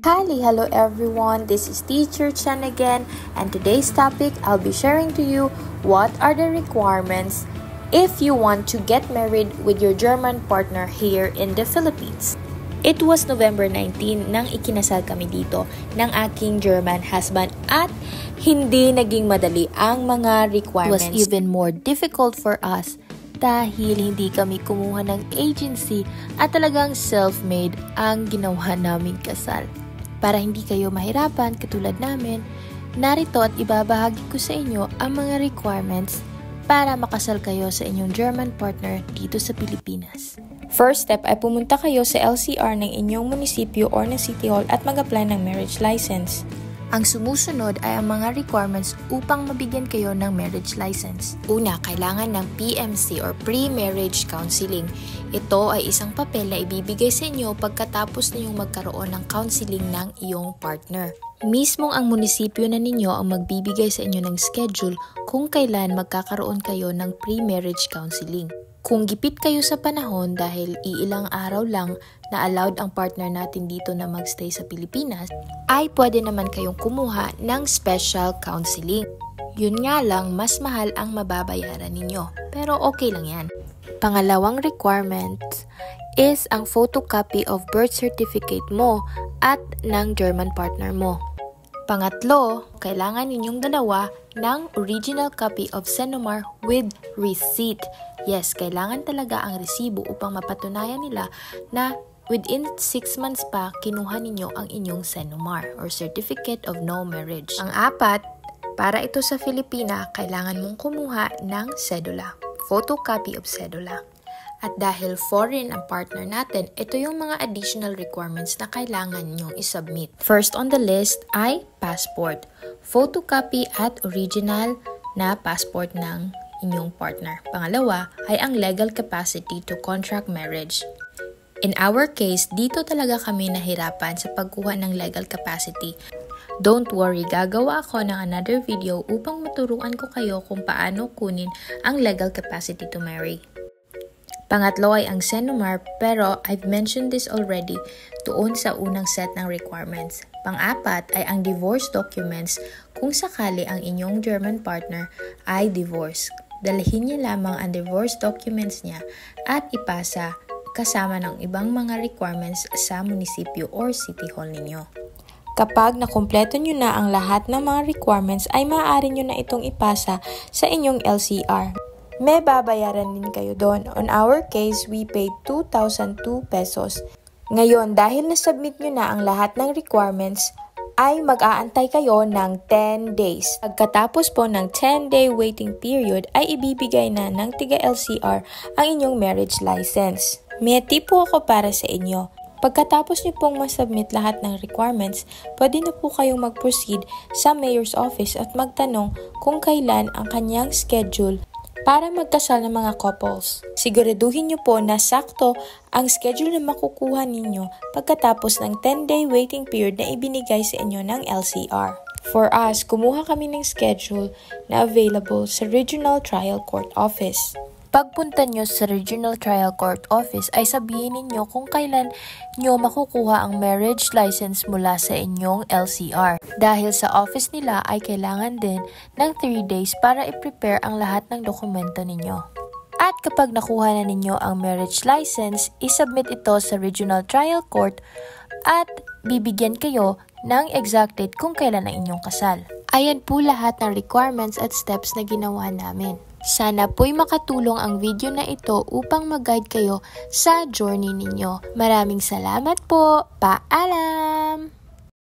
Hello everyone, this is Teacher Chen again, and today's topic I'll be sharing to you what are the requirements if you want to get married with your German partner here in the Philippines. It was November 19 nang ikinasal kami dito ng aking German husband at hindi naging madali ang mga requirements. It was even more difficult for us dahil hindi kami kumuha ng agency at talagang self-made ang ginawa naming kasal. Para hindi kayo mahirapan katulad namin, narito at ibabahagi ko sa inyo ang mga requirements para makasal kayo sa inyong German partner dito sa Pilipinas. First step ay pumunta kayo sa LCR ng inyong munisipyo or ng City Hall at mag-apply ng marriage license. Ang sumusunod ay ang mga requirements upang mabigyan kayo ng marriage license. Una, kailangan ng PMC or Pre-Marriage Counseling. Ito ay isang papel na ibibigay sa inyo pagkatapos ninyong magkaroon ng counseling ng iyong partner. Mismong ang munisipyo na ninyo ang magbibigay sa inyo ng schedule kung kailan magkakaroon kayo ng pre-marriage counseling. Kung gipit kayo sa panahon dahil iilang araw lang na allowed ang partner natin dito na magstay sa Pilipinas, ay pwede naman kayong kumuha ng special counseling. Yun nga lang, mas mahal ang mababayaran ninyo. Pero okay lang yan. Pangalawang requirement is ang photocopy of birth certificate mo at ng German partner mo. Pangatlo, kailangan ninyong dalawa ng original copy of Senomar with receipt. Yes, kailangan talaga ang resibo upang mapatunayan nila na within 6 months pa kinuha ninyo ang inyong Senomar or Certificate of No Marriage. Ang apat, para ito sa Filipina, kailangan mong kumuha ng sedula, photocopy of sedula. At dahil foreign ang partner natin, ito yung mga additional requirements na kailangan nyong isubmit. First on the list ay passport. Photocopy at original na passport ng inyong partner. Pangalawa ay ang legal capacity to contract marriage. In our case, dito talaga kami nahirapan sa pagkuha ng legal capacity. Don't worry, gagawa ako ng another video upang maturuan ko kayo kung paano kunin ang legal capacity to marry. Pangatlo ay ang Senomar, pero I've mentioned this already doon sa unang set ng requirements. Pang-apat ay ang divorce documents kung sakali ang inyong German partner ay divorce. Dalhin niya lamang ang divorce documents niya at ipasa kasama ng ibang mga requirements sa munisipyo or city hall ninyo. Kapag nakumpleto nyo na ang lahat ng mga requirements ay maaari nyo na itong ipasa sa inyong LCR. May babayaran din kayo doon. On our case, we paid 2,002 pesos. Ngayon, dahil nasubmit nyo na ang lahat ng requirements, ay mag-aantay kayo ng 10 days. Pagkatapos po ng 10-day waiting period, ay ibibigay na ng tiga-LCR ang inyong marriage license. May tip po ako para sa inyo. Pagkatapos nyo pong masubmit lahat ng requirements, pwede na po kayong mag-proceed sa mayor's office at magtanong kung kailan ang kanyang schedule para magkasal ng mga couples. Siguraduhin nyo po na sakto ang schedule na makukuha ninyo pagkatapos ng 10-day waiting period na ibinigay sa inyo ng LCR. For us, kumuha kami ng schedule na available sa Regional Trial Court Office. Pagpunta nyo sa Regional Trial Court Office ay sabihin ninyo kung kailan nyo makukuha ang marriage license mula sa inyong LCR. Dahil sa office nila ay kailangan din ng 3 days para i-prepare ang lahat ng dokumento ninyo. At kapag nakuha na ninyo ang marriage license, isubmit ito sa Regional Trial Court at bibigyan kayo ng exact date kung kailan ang inyong kasal. Ayan po lahat ng requirements at steps na ginawa namin. Sana po'y makatulong ang video na ito upang mag-guide kayo sa journey ninyo. Maraming salamat po. Paalam!